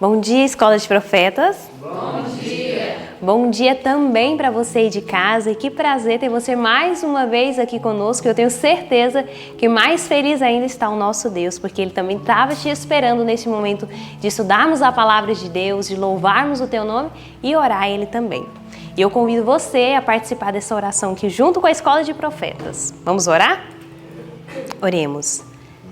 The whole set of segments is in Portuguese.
Bom dia, Escola de Profetas. Bom dia. Bom dia também para você aí de casa e que prazer ter você mais uma vez aqui conosco. Eu tenho certeza que mais feliz ainda está o nosso Deus, porque Ele também estava te esperando nesse momento de estudarmos a palavra de Deus, de louvarmos o Teu nome e orar a Ele também. E eu convido você a participar dessa oração aqui junto com a Escola de Profetas. Vamos orar? Oremos.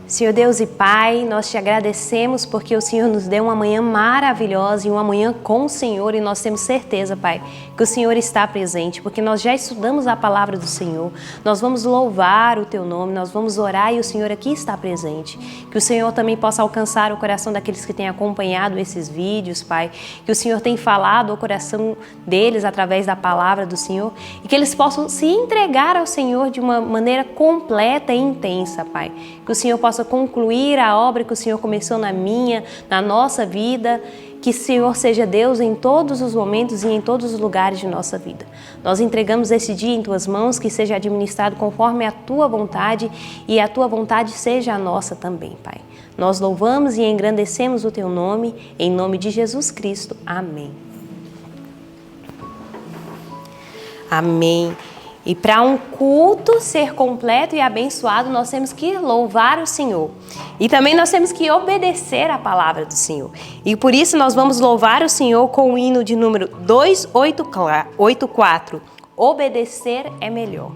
Senhor Deus e Pai, nós te agradecemos porque o Senhor nos deu uma manhã maravilhosa e uma manhã com o Senhor e nós temos certeza, Pai, que o Senhor está presente, porque nós já estudamos a palavra do Senhor, nós vamos louvar o Teu nome, nós vamos orar e o Senhor aqui está presente. Que o Senhor também possa alcançar o coração daqueles que têm acompanhado esses vídeos, Pai, que o Senhor tem falado ao coração deles através da palavra do Senhor e que eles possam se entregar ao Senhor de uma maneira completa e intensa, Pai. Que o Senhor possa concluir a obra que o Senhor começou na nossa vida, que o Senhor seja Deus em todos os momentos e em todos os lugares de nossa vida. Nós entregamos esse dia em Tuas mãos, que seja administrado conforme a Tua vontade e a Tua vontade seja a nossa também, Pai. Nós louvamos e engrandecemos o Teu nome, em nome de Jesus Cristo. Amém. Amém. E para um culto ser completo e abençoado, nós temos que louvar o Senhor. E também nós temos que obedecer a palavra do Senhor. E por isso nós vamos louvar o Senhor com o hino de número 284. Obedecer é melhor.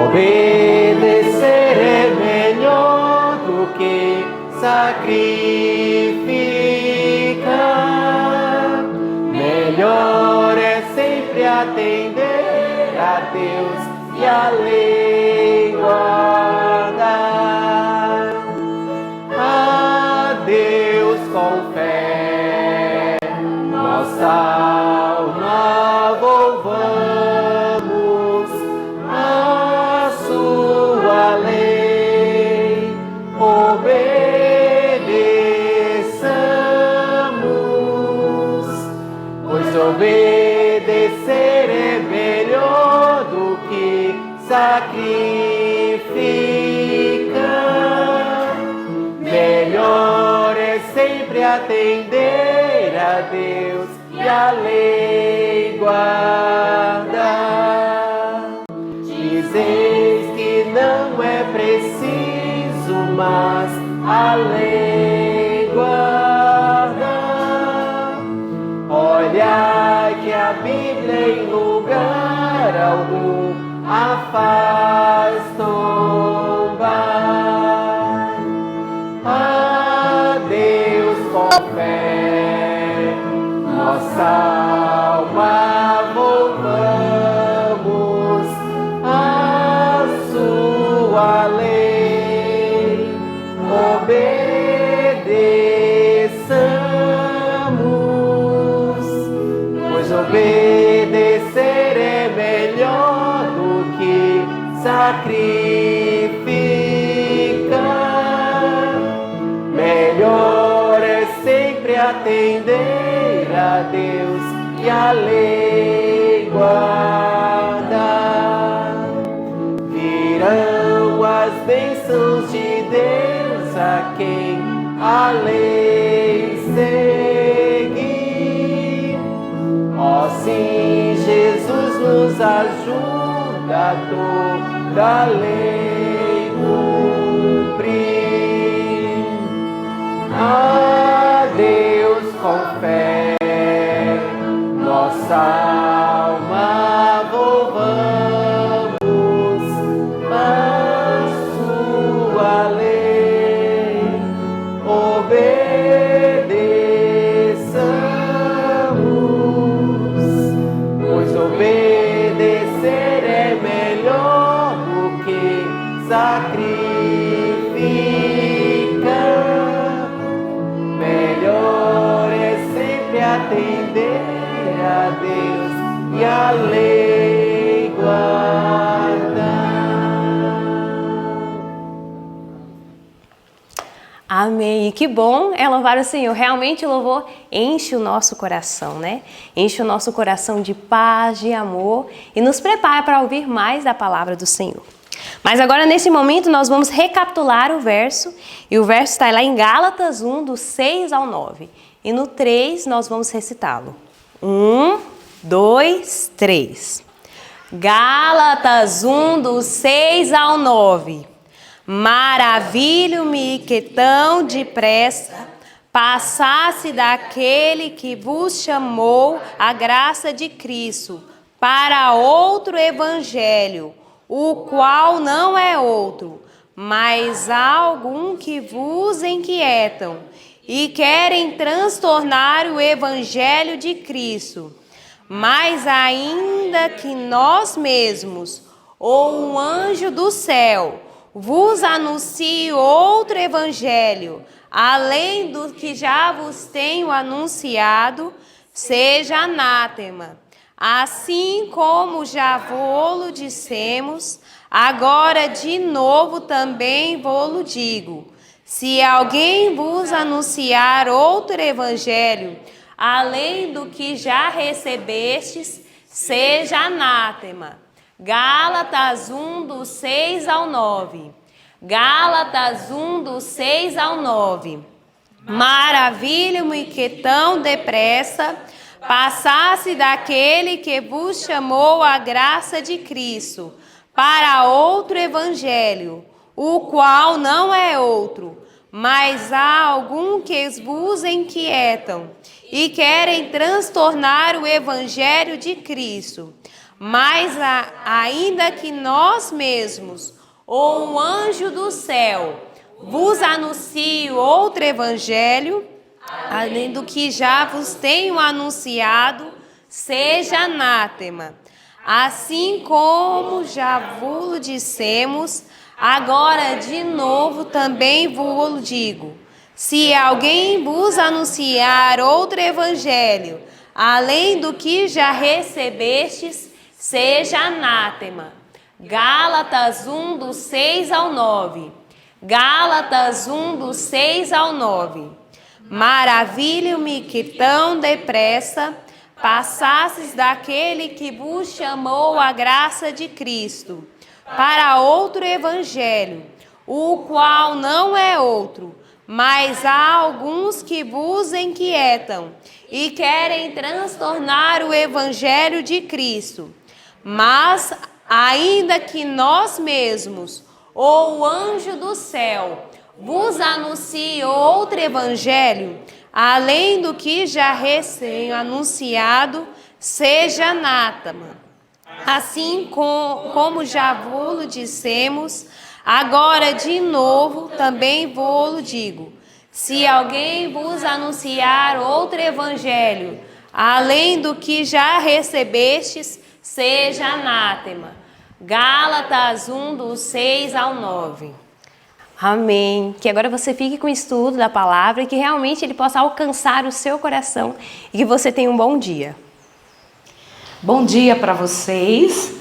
Obedecer é melhor do que sacrificar. Melhor é sempre atender a Deus e a lei guardar. A Deus com fé, nossa alma louvamos, a sua lei obedeçamos, pois obedecer é melhor do que sacrificar. Melhor é sempre atender a Deus e a lei guardar. Dizeis que não é preciso, mas a lei guardar. Olha que a Bíblia em lugar algum a faz tombar. A Deus com fé, nossa alma louvamos, a sua lei obedeçamos, pois obedecer é melhor do que sacrificar. Melhor é sempre atender a Deus e a lei guardar. Virão as bênçãos de Deus a quem a lei seguir. Ó sim, Jesus nos ajuda a toda a lei cumprir. A Deus com fé, nossa alma louvamos, a sua lei obedeçamos, pois obedecer é melhor do que sacrificar. Melhor é sempre atender a Deus e a lei guardar. Amém. E que bom é louvar o Senhor. Realmente o louvor enche o nosso coração, né? Enche o nosso coração de paz, de amor e nos prepara para ouvir mais da palavra do Senhor. Mas agora, nesse momento, nós vamos recapitular o verso. E o verso está lá em Gálatas 1, do 6 ao 9. E no 3, nós vamos recitá-lo. 1, 2, 3. Gálatas 1, do 6 ao 9. Maravilho-me que tão depressa passasse daquele que vos chamou a graça de Cristo para outro evangelho, o qual não é outro, mas há algum que vos inquietam e querem transtornar o evangelho de Cristo. Mas ainda que nós mesmos, ou um anjo do céu, vos anuncie outro evangelho, além do que já vos tenho anunciado, seja anátema. Assim como já vô-lo dissemos, agora de novo também vô-lo digo. Se alguém vos anunciar outro evangelho, além do que já recebestes, seja anátema. Gálatas 1, do 6 ao 9. Gálatas 1, do 6 ao 9. Maravilho-me que tão depressa passasse daquele que vos chamou a graça de Cristo para outro evangelho, o qual não é outro, mas há algum que vos inquietam e querem transtornar o evangelho de Cristo. Mas ainda que nós mesmos, ou um anjo do céu, vos anuncie outro evangelho, além do que já vos tenho anunciado, seja anátema. Assim como já vos dissemos, agora de novo também vos digo. Se alguém vos anunciar outro evangelho, além do que já recebestes, seja anátema. Gálatas 1, do 6 ao 9. Gálatas 1, do 6 ao 9. Maravilho-me que tão depressa passasses daquele que vos chamou a graça de Cristo para outro evangelho, o qual não é outro, mas há alguns que vos inquietam e querem transtornar o evangelho de Cristo. Mas ainda que nós mesmos, ou o anjo do céu, vos anuncie outro evangelho, além do que já recém anunciado, seja anátema. Assim como já vô-lo dissemos, agora de novo também vô-lo digo. Se alguém vos anunciar outro evangelho, além do que já recebestes, seja anátema. Gálatas 1, do 6 ao 9. Amém. Que agora você fique com o estudo da palavra e que realmente ele possa alcançar o seu coração e que você tenha um bom dia. Bom dia para vocês.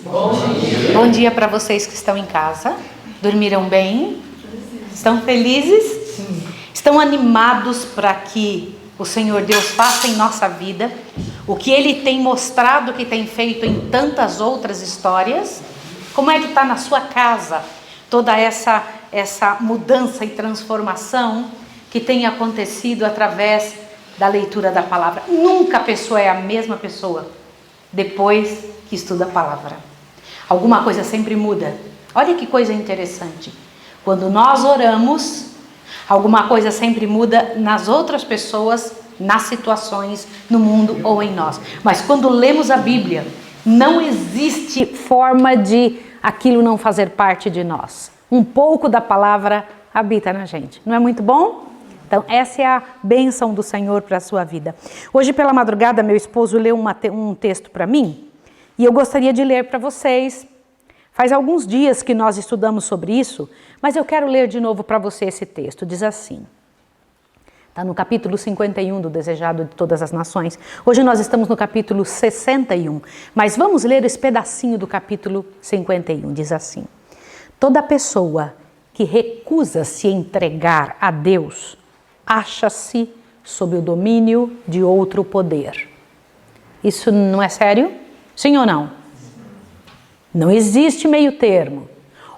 Bom dia para vocês que estão em casa. Dormiram bem? Estão felizes? Estão animados para que o Senhor Deus faça em nossa vida o que Ele tem mostrado que tem feito em tantas outras histórias? Como é que está na sua casa toda essa mudança e transformação que tem acontecido através da leitura da palavra? Nunca a pessoa é a mesma pessoa depois que estuda a palavra. Alguma coisa sempre muda. Olha que coisa interessante. Quando nós oramos, alguma coisa sempre muda nas outras pessoas, nas situações, no mundo ou em nós. Mas quando lemos a Bíblia, não existe forma de aquilo não fazer parte de nós. Um pouco da palavra habita na gente. Não é muito bom? Então, essa é a bênção do Senhor para a sua vida. Hoje, pela madrugada, meu esposo leu um texto para mim e eu gostaria de ler para vocês. Faz alguns dias que nós estudamos sobre isso, mas eu quero ler de novo para você esse texto. Diz assim, está no capítulo 51 do Desejado de Todas as Nações. Hoje nós estamos no capítulo 61, mas vamos ler esse pedacinho do capítulo 51. Diz assim, toda pessoa que recusa se entregar a Deus, acha-se sob o domínio de outro poder. Isso não é sério? Sim ou não? Não existe meio termo.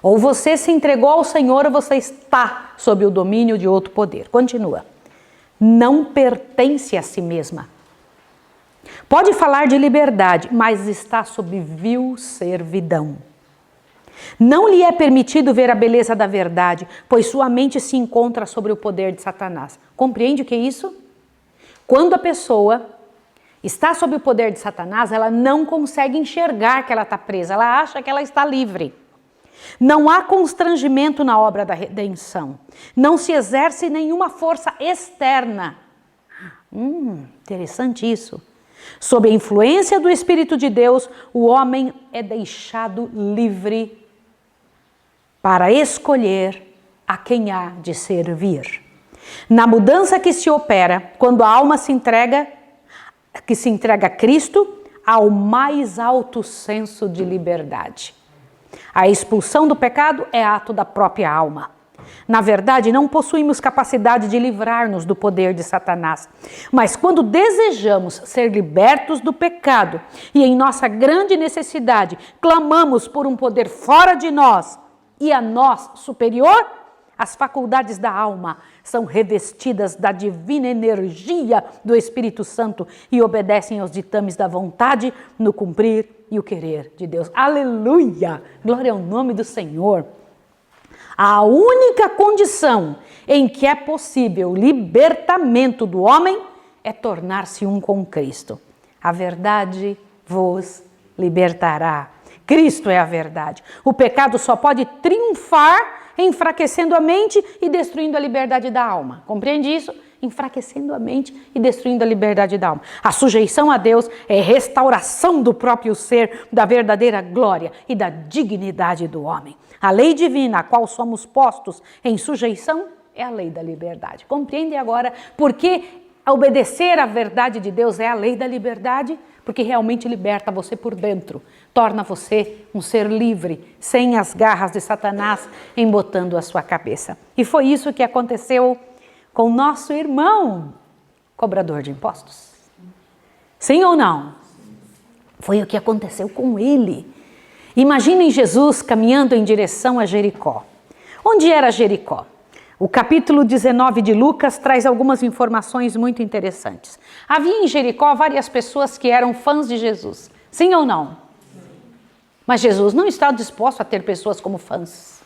Ou você se entregou ao Senhor ou você está sob o domínio de outro poder. Continua. Não pertence a si mesma. Pode falar de liberdade, mas está sob vil servidão. Não lhe é permitido ver a beleza da verdade, pois sua mente se encontra sobre o poder de Satanás. Compreende o que é isso? Quando a pessoa está sob o poder de Satanás, ela não consegue enxergar que ela está presa, ela acha que ela está livre. Não há constrangimento na obra da redenção. Não se exerce nenhuma força externa. Interessante isso. Sob a influência do Espírito de Deus, o homem é deixado livre para escolher a quem há de servir. Na mudança que se opera, quando a alma se entrega a Cristo, há o mais alto senso de liberdade. A expulsão do pecado é ato da própria alma. Na verdade, não possuímos capacidade de livrar-nos do poder de Satanás. Mas quando desejamos ser libertos do pecado e em nossa grande necessidade clamamos por um poder fora de nós e a nós superior, as faculdades da alma são revestidas da divina energia do Espírito Santo e obedecem aos ditames da vontade no cumprir e o querer de Deus. Aleluia! Glória ao nome do Senhor. A única condição em que é possível o libertamento do homem é tornar-se um com Cristo. A verdade vos libertará. Cristo é a verdade. O pecado só pode triunfar enfraquecendo a mente e destruindo a liberdade da alma. Compreende isso? Enfraquecendo a mente e destruindo a liberdade da alma. A sujeição a Deus é restauração do próprio ser, da verdadeira glória e da dignidade do homem. A lei divina a qual somos postos em sujeição é a lei da liberdade. Compreende agora por que obedecer à verdade de Deus é a lei da liberdade? Porque realmente liberta você por dentro, torna você um ser livre, sem as garras de Satanás embotando a sua cabeça. E foi isso que aconteceu com o nosso irmão, cobrador de impostos. Sim ou não? Foi o que aconteceu com ele. Imaginem Jesus caminhando em direção a Jericó. Onde era Jericó? O capítulo 19 de Lucas traz algumas informações muito interessantes. Havia em Jericó várias pessoas que eram fãs de Jesus. Sim ou não? Mas Jesus não está disposto a ter pessoas como fãs.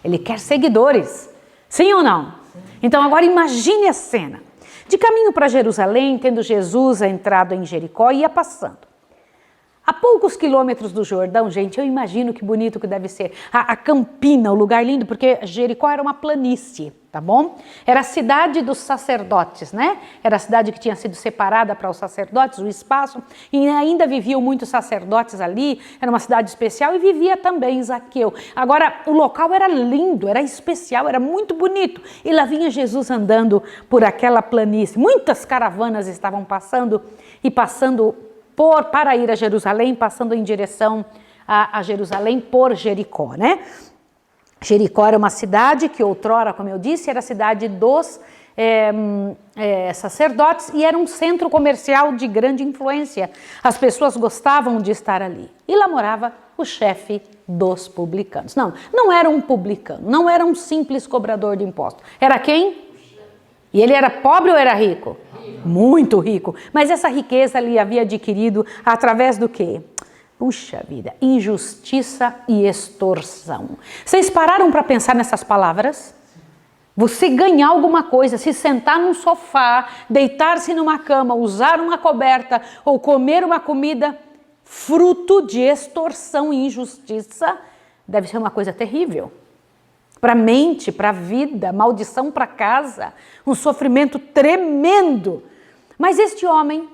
Ele quer seguidores. Sim ou não? Então agora imagine a cena. De caminho para Jerusalém, tendo Jesus entrado em Jericó, ia passando. A poucos quilômetros do Jordão, gente, eu imagino que bonito que deve ser. A Campina, o lugar lindo, porque Jericó era uma planície, tá bom? Era a cidade dos sacerdotes, né? Era a cidade que tinha sido separada para os sacerdotes, o espaço, e ainda viviam muitos sacerdotes ali, era uma cidade especial e vivia também Zaqueu. Agora, o local era lindo, era especial, era muito bonito. E lá vinha Jesus andando por aquela planície. Muitas caravanas estavam passando para ir a Jerusalém, passando em direção a Jerusalém por Jericó, né? Jericó era uma cidade que outrora, como eu disse, era a cidade dos sacerdotes e era um centro comercial de grande influência. As pessoas gostavam de estar ali. E lá morava o chefe dos publicanos. Não era um publicano, não era um simples cobrador de impostos. Era quem? E ele era pobre ou era rico? Muito rico. Mas essa riqueza ele havia adquirido através do quê? Puxa vida, injustiça e extorsão. Vocês pararam para pensar nessas palavras? Você ganhar alguma coisa, se sentar num sofá, deitar-se numa cama, usar uma coberta ou comer uma comida fruto de extorsão e injustiça, deve ser uma coisa terrível. Para a mente, para a vida, maldição para casa, um sofrimento tremendo. Mas este homem,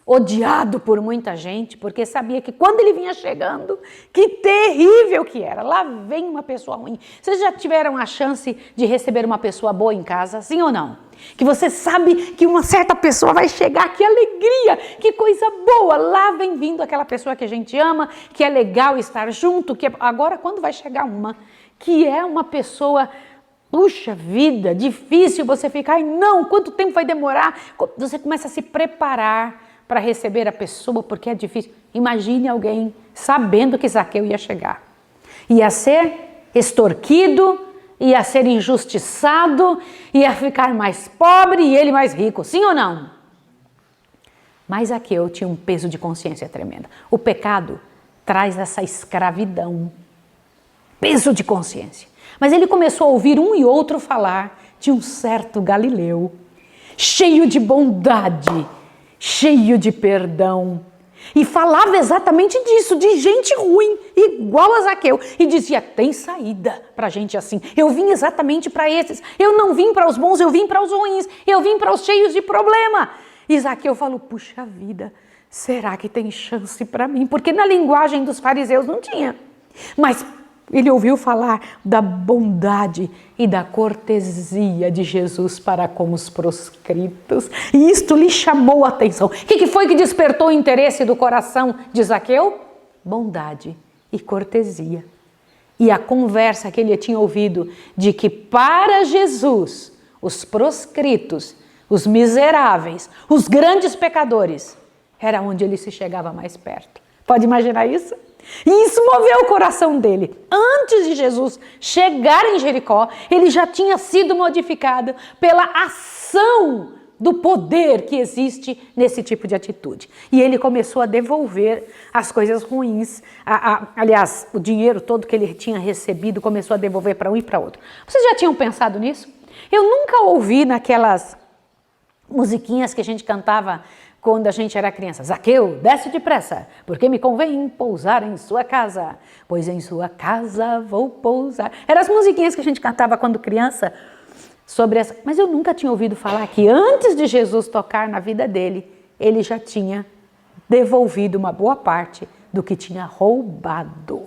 odiado por muita gente, porque sabia que quando ele vinha chegando, que terrível que era. Lá vem uma pessoa ruim. Vocês já tiveram a chance de receber uma pessoa boa em casa, sim ou não? Que você sabe que uma certa pessoa vai chegar, que alegria, que coisa boa. Lá vem vindo aquela pessoa que a gente ama, que é legal estar junto. Agora, quando vai chegar uma que é uma pessoa, puxa vida, difícil você ficar, ai não, quanto tempo vai demorar? Você começa a se preparar para receber a pessoa, porque é difícil. Imagine alguém sabendo que Zaqueu ia chegar. Ia ser extorquido, ia ser injustiçado, ia ficar mais pobre e ele mais rico, sim ou não? Mas Zaqueu tinha um peso de consciência tremenda. O pecado traz essa escravidão, peso de consciência. Mas ele começou a ouvir um e outro falar de um certo Galileu, cheio de bondade, cheio de perdão. E falava exatamente disso, de gente ruim, igual a Zaqueu. E dizia, tem saída para gente assim. Eu vim exatamente para esses. Eu não vim para os bons, eu vim para os ruins. Eu vim para os cheios de problema. E Zaqueu falou, puxa vida, será que tem chance para mim? Porque na linguagem dos fariseus não tinha. Mas ele ouviu falar da bondade e da cortesia de Jesus para com os proscritos. E isto lhe chamou a atenção. O que foi que despertou o interesse do coração de Zaqueu? Bondade e cortesia. E a conversa que ele tinha ouvido de que para Jesus, os proscritos, os miseráveis, os grandes pecadores, era onde ele se chegava mais perto. Pode imaginar isso? E isso moveu o coração dele. Antes de Jesus chegar em Jericó, ele já tinha sido modificado pela ação do poder que existe nesse tipo de atitude. E ele começou a devolver as coisas ruins, aliás, o dinheiro todo que ele tinha recebido, começou a devolver para um e para outro. Vocês já tinham pensado nisso? Eu nunca ouvi naquelas musiquinhas que a gente cantava quando a gente era criança. Zaqueu, desce depressa, porque me convém pousar em sua casa, pois em sua casa vou pousar. Eram as musiquinhas que a gente cantava quando criança sobre essa. Mas eu nunca tinha ouvido falar que antes de Jesus tocar na vida dele, ele já tinha devolvido uma boa parte do que tinha roubado.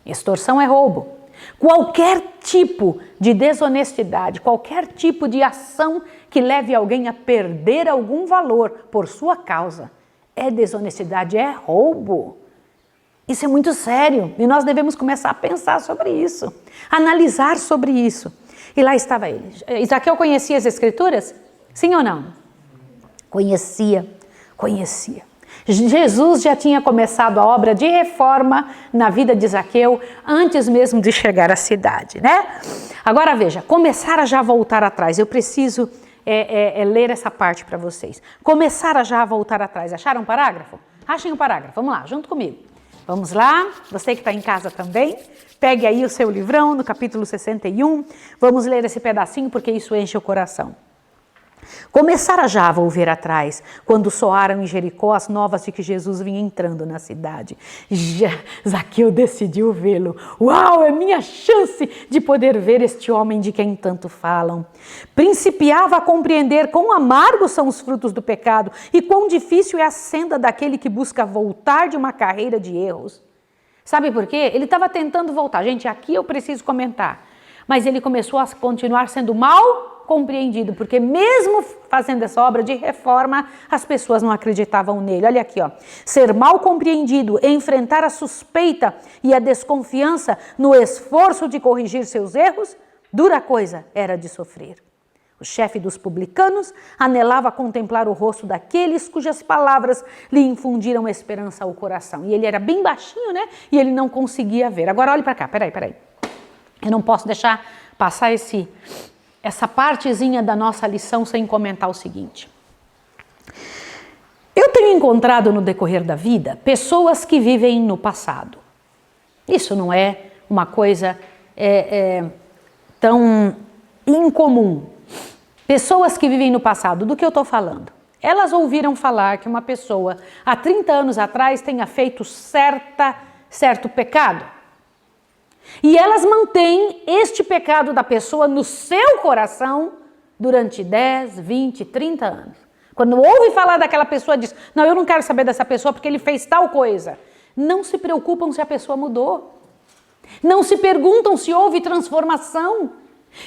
Extorsão é roubo. Qualquer tipo de desonestidade, qualquer tipo de ação que leve alguém a perder algum valor por sua causa, é desonestidade, é roubo. Isso é muito sério e nós devemos começar a pensar sobre isso, analisar sobre isso. E lá estava ele. Zaqueu conhecia as Escrituras? Sim ou não? Conhecia. Jesus já tinha começado a obra de reforma na vida de Zaqueu antes mesmo de chegar à cidade, né? Agora veja, começar a já voltar atrás. Eu preciso ler essa parte para vocês. Começar a já voltar atrás. Acharam um parágrafo? Achem um parágrafo. Vamos lá, junto comigo. Vamos lá, você que está em casa também, pegue aí o seu livrão no capítulo 61. Vamos ler esse pedacinho porque isso enche o coração. Começara já a volver atrás, quando soaram em Jericó as novas de que Jesus vinha entrando na cidade. Zaqueu decidiu vê-lo. Uau, é minha chance de poder ver este homem de quem tanto falam. Principiava a compreender quão amargos são os frutos do pecado e quão difícil é a senda daquele que busca voltar de uma carreira de erros. Sabe por quê? Ele estava tentando voltar. Gente, aqui eu preciso comentar. Mas ele começou a continuar sendo mal compreendido, porque mesmo fazendo essa obra de reforma, as pessoas não acreditavam nele. Olha aqui, ó. Ser mal compreendido, enfrentar a suspeita e a desconfiança no esforço de corrigir seus erros, dura coisa era de sofrer. O chefe dos publicanos anelava contemplar o rosto daqueles cujas palavras lhe infundiram esperança ao coração. E ele era bem baixinho, né? E ele não conseguia ver. Agora olhe para cá, peraí. Eu não posso deixar passar essa partezinha da nossa lição sem comentar o seguinte. Eu tenho encontrado no decorrer da vida pessoas que vivem no passado. Isso não é uma coisa tão incomum. Pessoas que vivem no passado, do que eu estou falando? Elas ouviram falar que uma pessoa há 30 anos atrás tenha feito certo pecado. E elas mantêm este pecado da pessoa no seu coração durante 10, 20, 30 anos. Quando ouve falar daquela pessoa, diz, não, eu não quero saber dessa pessoa porque ele fez tal coisa. Não se preocupam se a pessoa mudou. Não se perguntam se houve transformação.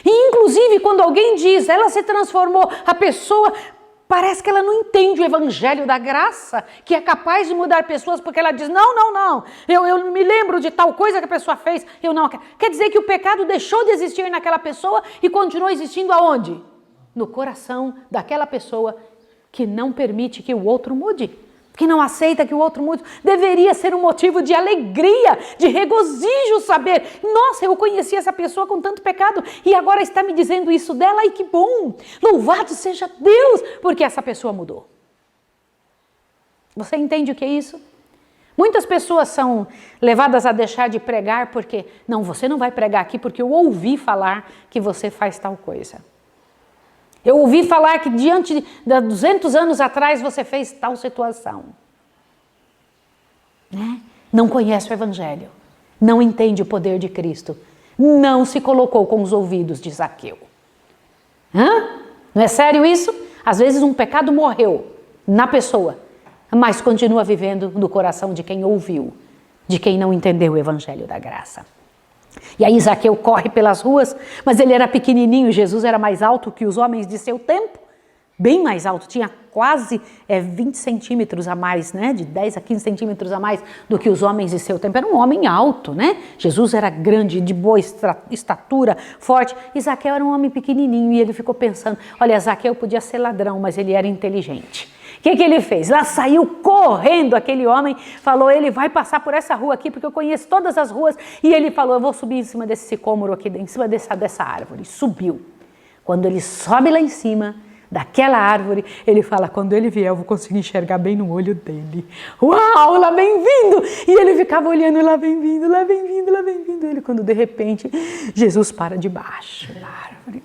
E inclusive quando alguém diz, ela se transformou, a pessoa parece que ela não entende o evangelho da graça, que é capaz de mudar pessoas, porque ela diz, não, eu me lembro de tal coisa que a pessoa fez, eu não quero. Quer dizer que o pecado deixou de existir naquela pessoa e continuou existindo aonde? No coração daquela pessoa que não permite que o outro mude. que não aceita que o outro mude. Deveria ser um motivo de alegria, de regozijo saber, nossa, eu conheci essa pessoa com tanto pecado e agora está me dizendo isso dela, e que bom, louvado seja Deus, porque essa pessoa mudou. Você entende o que é isso? Muitas pessoas são levadas a deixar de pregar porque, não, você não vai pregar aqui porque eu ouvi falar que você faz tal coisa. Eu ouvi falar que diante de 200 anos atrás você fez tal situação. Né? Não conhece o Evangelho, não entende o poder de Cristo, não se colocou com os ouvidos de Zaqueu. Não é sério isso? Às vezes um pecado morreu na pessoa, mas continua vivendo no coração de quem ouviu, de quem não entendeu o Evangelho da graça. E aí Zaqueu corre pelas ruas, mas ele era pequenininho, Jesus era mais alto que os homens de seu tempo, bem mais alto, tinha quase 20 centímetros a mais, né? De 10 a 15 centímetros a mais do que os homens de seu tempo. Era um homem alto, né? Jesus era grande, de boa estatura, forte, e Zaqueu era um homem pequenininho, e ele ficou pensando, olha, Zaqueu podia ser ladrão, mas ele era inteligente. O que ele fez? Lá saiu correndo aquele homem, falou, ele vai passar por essa rua aqui, porque eu conheço todas as ruas, e ele falou, eu vou subir em cima desse sicômoro aqui, em cima dessa árvore. Subiu. Quando ele sobe lá em cima daquela árvore, ele fala, quando ele vier eu vou conseguir enxergar bem no olho dele. Uau, lá vem vindo! E ele ficava olhando, lá vem vindo, lá vem vindo, lá vem vindo. Ele, quando de repente, Jesus para debaixo da árvore.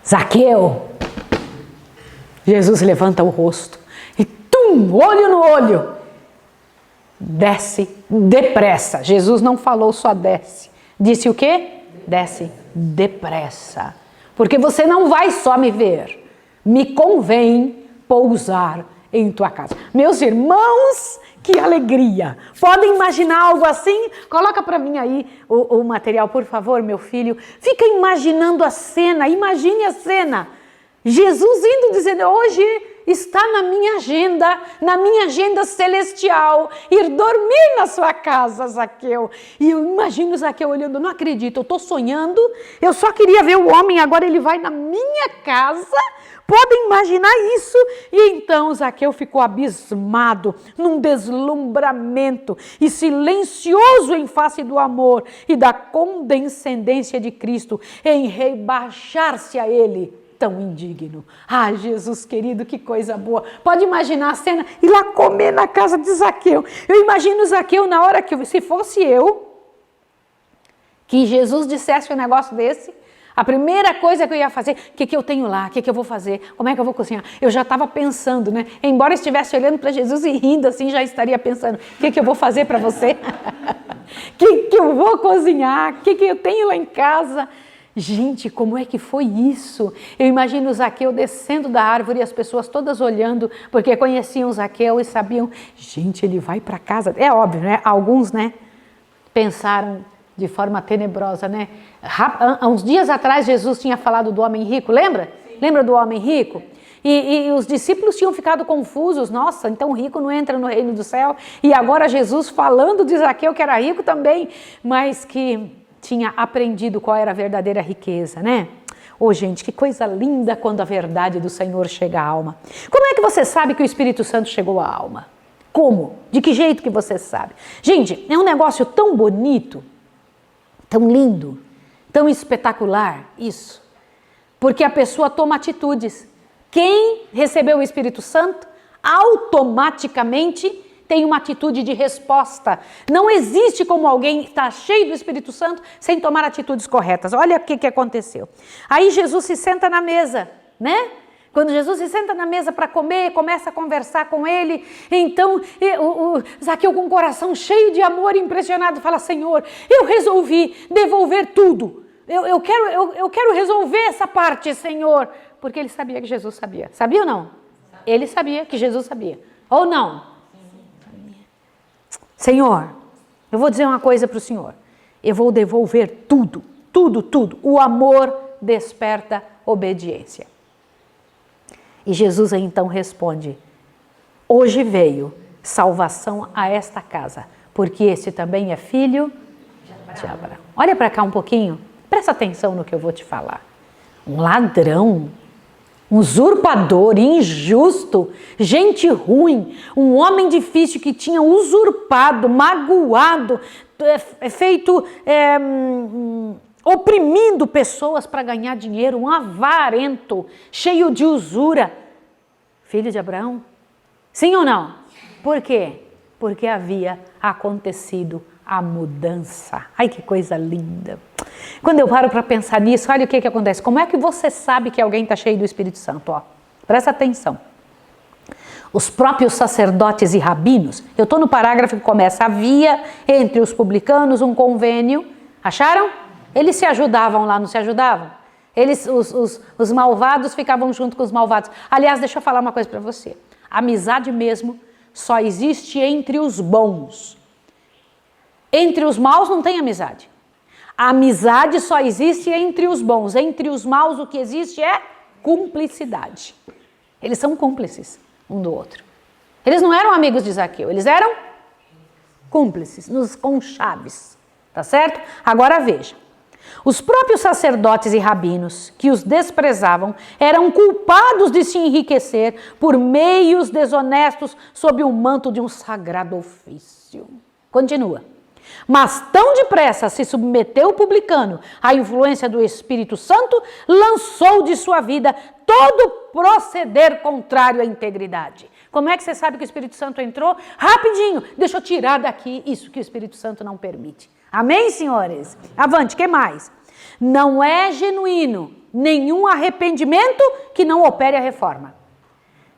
Zaqueu! Jesus levanta o rosto e olho no olho, desce depressa. Jesus não falou só desce, disse o quê? Desce depressa, porque você não vai só me ver, me convém pousar em tua casa. Meus irmãos, que alegria! Podem imaginar algo assim? Coloca para mim aí o material, por favor, meu filho. Fica imaginando a cena, imagine a cena. Jesus indo dizendo, hoje está na minha agenda celestial, ir dormir na sua casa, Zaqueu. E eu imagino Zaqueu olhando, não acredito, eu estou sonhando, eu só queria ver o homem, agora ele vai na minha casa. Podem imaginar isso? E então Zaqueu ficou abismado, num deslumbramento e silencioso em face do amor e da condescendência de Cristo, em rebaixar-se a ele. Tão indigno. Ah, Jesus querido, que coisa boa. Pode imaginar a cena, ir lá comer na casa de Zaqueu. Eu imagino Zaqueu na hora que, se fosse eu, que Jesus dissesse um negócio desse, a primeira coisa que eu ia fazer, o que eu tenho lá, o que eu vou fazer, como é que eu vou cozinhar? Eu já estava pensando, né? Embora estivesse olhando para Jesus e rindo assim, já estaria pensando, o que eu vou fazer para você? O que eu vou cozinhar? O que eu tenho lá em casa? Gente, como é que foi isso? Eu imagino o Zaqueu descendo da árvore e as pessoas todas olhando, porque conheciam o Zaqueu e sabiam, gente, ele vai para casa. É óbvio, né? Alguns, né, pensaram de forma tenebrosa, né? Há uns dias atrás Jesus tinha falado do homem rico, lembra? Sim. Lembra do homem rico? E os discípulos tinham ficado confusos, nossa, então o rico não entra no reino do céu. E agora Jesus falando de Zaqueu, que era rico também, mas que tinha aprendido qual era a verdadeira riqueza, né? Ô, gente, que coisa linda quando a verdade do Senhor chega à alma. Como é que você sabe que o Espírito Santo chegou à alma? Como? De que jeito que você sabe? Gente, é um negócio tão bonito, tão lindo, tão espetacular, isso. Porque a pessoa toma atitudes. Quem recebeu o Espírito Santo, automaticamente tem uma atitude de resposta. Não existe como alguém estar cheio do Espírito Santo sem tomar atitudes corretas. Olha o que aconteceu. Aí Jesus se senta na mesa, né? Quando Jesus se senta na mesa para comer, começa a conversar com ele, então o Zaqueu com o coração cheio de amor, impressionado, fala, Senhor, eu resolvi devolver tudo. Eu quero resolver essa parte, Senhor. Porque ele sabia que Jesus sabia. Sabia ou não? Ele sabia que Jesus sabia. Ou não? Senhor, eu vou dizer uma coisa para o Senhor. Eu vou devolver tudo, tudo, tudo. O amor desperta obediência. E Jesus então responde, hoje veio salvação a esta casa, porque esse também é filho de Abraão. Olha para cá um pouquinho, presta atenção no que eu vou te falar. Um ladrão Um usurpador, injusto, gente ruim, um homem difícil que tinha usurpado, magoado, oprimindo pessoas para ganhar dinheiro, um avarento, cheio de usura. Filho de Abraão? Sim ou não? Por quê? Porque havia acontecido a mudança. Ai, que coisa linda. Quando eu paro para pensar nisso, olha o que acontece. Como é que você sabe que alguém está cheio do Espírito Santo? Ó, presta atenção. Os próprios sacerdotes e rabinos, eu estou no parágrafo que começa, havia entre os publicanos um convênio, acharam? Eles se ajudavam lá, não se ajudavam? Os malvados ficavam junto com os malvados. Aliás, deixa eu falar uma coisa para você. A amizade mesmo só existe entre os bons. Entre os maus não tem amizade. A amizade só existe entre os bons. Entre os maus o que existe é cumplicidade. Eles são cúmplices um do outro. Eles não eram amigos de Zaqueu, eles eram cúmplices, nos conchaves. Tá certo? Agora veja. Os próprios sacerdotes e rabinos que os desprezavam eram culpados de se enriquecer por meios desonestos sob o manto de um sagrado ofício. Continua. Mas tão depressa se submeteu o publicano à influência do Espírito Santo, lançou de sua vida todo proceder contrário à integridade. Como é que você sabe que o Espírito Santo entrou? Rapidinho, deixa eu tirar daqui isso que o Espírito Santo não permite. Amém, senhores? Avante, o que mais? Não é genuíno nenhum arrependimento que não opere a reforma.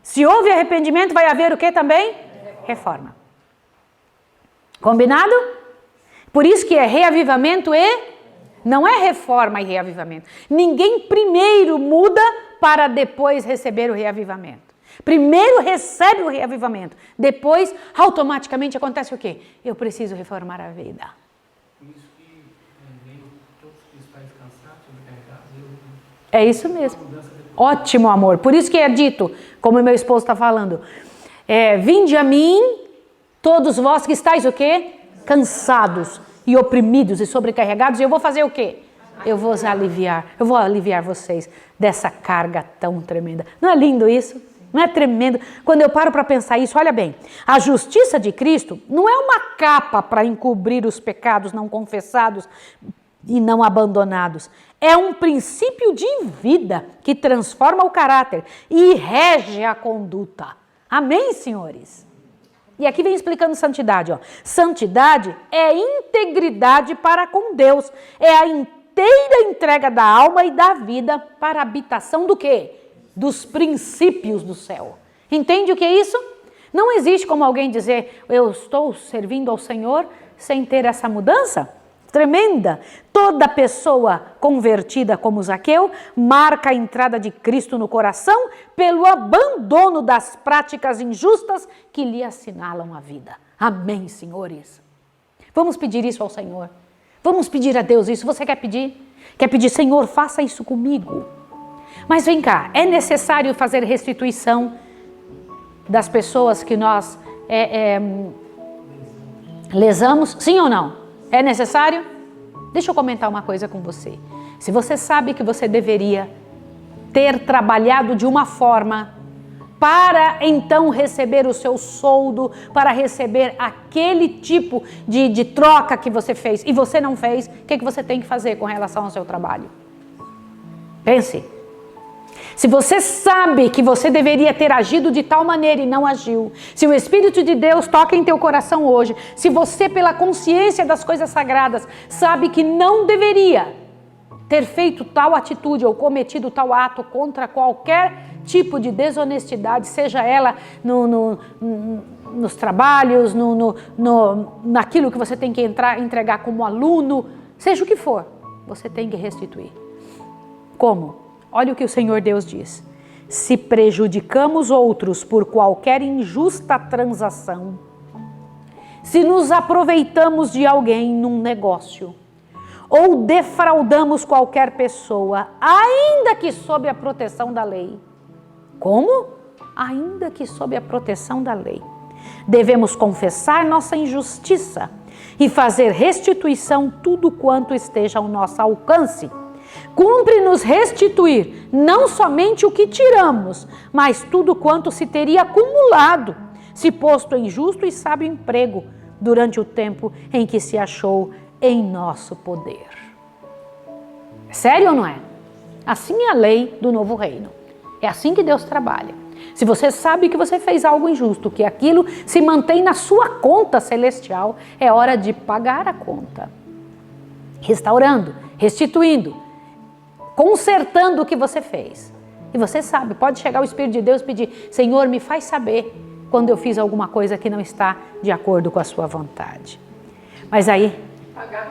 Se houve arrependimento, vai haver o que também? Reforma. Combinado? Por isso que é reavivamento e não é reforma e reavivamento. Ninguém primeiro muda para depois receber o reavivamento. Primeiro recebe o reavivamento, depois automaticamente acontece o quê? Eu preciso reformar a vida. É isso mesmo. Ótimo, amor. Por isso que é dito, como meu esposo está falando, vinde a mim, todos vós que estáis o quê? Cansados e oprimidos e sobrecarregados, e eu vou fazer o quê? Eu vou aliviar vocês dessa carga tão tremenda. Não é lindo isso? Não é tremendo? Quando eu paro para pensar isso, olha bem, a justiça de Cristo não é uma capa para encobrir os pecados não confessados e não abandonados. É um princípio de vida que transforma o caráter e rege a conduta. Amém, senhores? E aqui vem explicando santidade. Ó. Santidade é integridade para com Deus. É a inteira entrega da alma e da vida para a habitação do quê? Dos princípios do céu. Entende o que é isso? Não existe como alguém dizer, eu estou servindo ao Senhor sem ter essa mudança tremenda. Toda pessoa convertida como Zaqueu marca a entrada de Cristo no coração pelo abandono das práticas injustas que lhe assinalam a vida. Amém, senhores? Vamos pedir isso ao Senhor. Vamos pedir a Deus isso. Você quer pedir? Quer pedir, Senhor, faça isso comigo. Mas vem cá, é necessário fazer restituição das pessoas que nós lesamos? Sim ou não? É necessário? Deixa eu comentar uma coisa com você. Se você sabe que você deveria ter trabalhado de uma forma para então receber o seu soldo, para receber aquele tipo de troca que você fez e você não fez, o que você tem que fazer com relação ao seu trabalho? Pense. Se você sabe que você deveria ter agido de tal maneira e não agiu, se o Espírito de Deus toca em teu coração hoje, se você pela consciência das coisas sagradas sabe que não deveria ter feito tal atitude ou cometido tal ato contra qualquer tipo de desonestidade, seja ela nos trabalhos, naquilo que você tem que entregar como aluno, seja o que for, você tem que restituir. Como? Olha o que o Senhor Deus diz. Se prejudicamos outros por qualquer injusta transação, se nos aproveitamos de alguém num negócio, ou defraudamos qualquer pessoa, ainda que sob a proteção da lei. Como? Ainda que sob a proteção da lei. Devemos confessar nossa injustiça e fazer restituição tudo quanto esteja ao nosso alcance, Cumpre-nos restituir não somente o que tiramos, mas tudo quanto se teria acumulado, se posto em justo e sábio emprego durante o tempo em que se achou em nosso poder. É sério ou não é? Assim é a lei do novo reino. É assim que Deus trabalha. Se você sabe que você fez algo injusto, que aquilo se mantém na sua conta celestial, é hora de pagar a conta. Restaurando, restituindo, consertando o que você fez. E você sabe, pode chegar o Espírito de Deus e pedir: Senhor, me faz saber quando eu fiz alguma coisa que não está de acordo com a sua vontade. Mas aí, pagar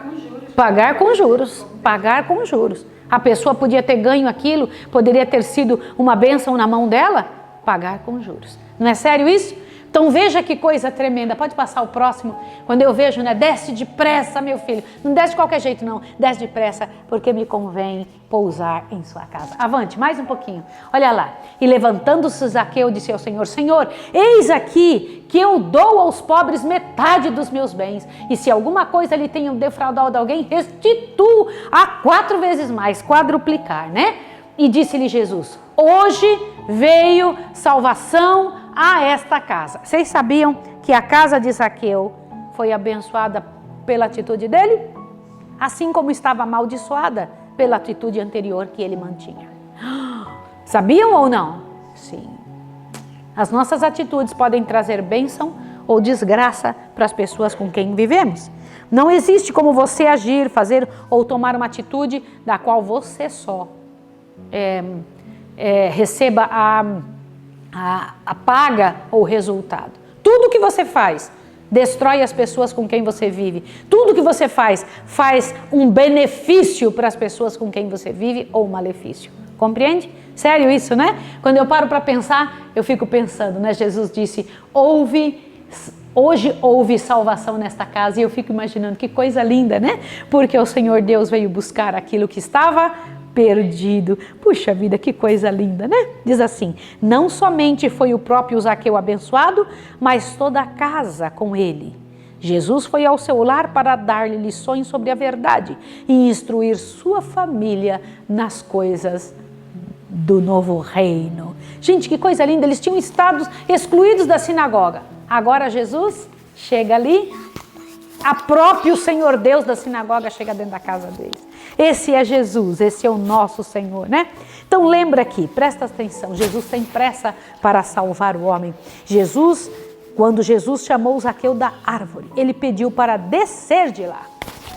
com juros. Pagar com juros. A pessoa podia ter ganho aquilo, poderia ter sido uma bênção na mão dela, pagar com juros. Não é sério isso? Então veja que coisa tremenda. Pode passar o próximo. Quando eu vejo, né? Desce depressa, meu filho. Não desce de qualquer jeito, não. Desce depressa, porque me convém pousar em sua casa. Avante, mais um pouquinho. Olha lá. E levantando-se Zaqueu, disse ao Senhor: Senhor, eis aqui que eu dou aos pobres metade dos meus bens. E se alguma coisa lhe tenham defraudado alguém, restituo a 4 vezes mais, quadruplicar, né? E disse-lhe Jesus: hoje veio salvação a esta casa. Vocês sabiam que a casa de Zaqueu foi abençoada pela atitude dele? Assim como estava amaldiçoada pela atitude anterior que ele mantinha. Sabiam ou não? Sim. As nossas atitudes podem trazer bênção ou desgraça para as pessoas com quem vivemos. Não existe como você agir, fazer ou tomar uma atitude da qual você só receba a paga ou o resultado. Tudo que você faz destrói as pessoas com quem você vive. Tudo que você faz um benefício para as pessoas com quem você vive ou um malefício. Compreende? Sério isso, né? Quando eu paro para pensar, eu fico pensando, né? Jesus disse: hoje houve salvação nesta casa. E eu fico imaginando que coisa linda, né? Porque o Senhor Deus veio buscar aquilo que estava perdido. Puxa vida, que coisa linda, né? Diz assim: não somente foi o próprio Zaqueu abençoado, mas toda a casa com ele. Jesus foi ao seu lar para dar-lhe lições sobre a verdade e instruir sua família nas coisas do novo reino. Gente, que coisa linda, eles tinham estado excluídos da sinagoga. Agora Jesus chega ali, a próprio Senhor Deus da sinagoga chega dentro da casa deles. Esse é Jesus, esse é o nosso Senhor, né? Então lembra aqui, presta atenção, Jesus tem pressa para salvar o homem. Quando Jesus chamou Zaqueu da árvore, ele pediu para descer de lá,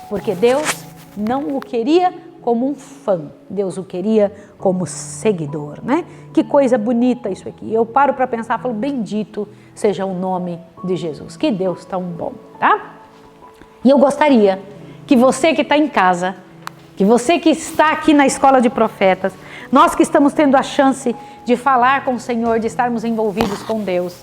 porque Deus não o queria como um fã, Deus o queria como seguidor, né? Que coisa bonita isso aqui. Eu paro para pensar, falo: bendito seja o nome de Jesus, que Deus tão bom, tá? E eu gostaria que você que está em casa, que você que está aqui na Escola de Profetas, nós que estamos tendo a chance de falar com o Senhor, de estarmos envolvidos com Deus,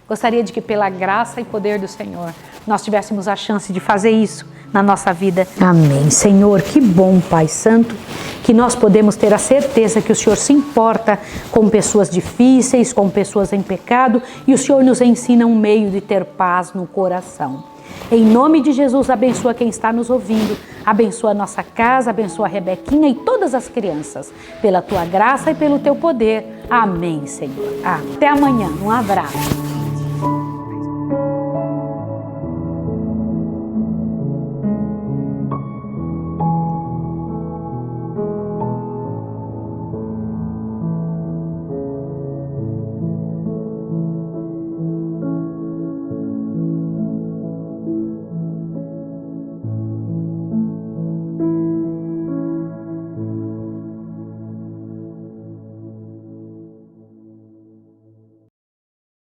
gostaria de que pela graça e poder do Senhor, nós tivéssemos a chance de fazer isso na nossa vida. Amém. Senhor, que bom, Pai Santo, que nós podemos ter a certeza que o Senhor se importa com pessoas difíceis, com pessoas em pecado, e o Senhor nos ensina um meio de ter paz no coração. Em nome de Jesus, abençoa quem está nos ouvindo, abençoa a nossa casa, abençoa a Rebequinha e todas as crianças, pela Tua graça e pelo Teu poder. Amém, Senhor. Até amanhã. Um abraço.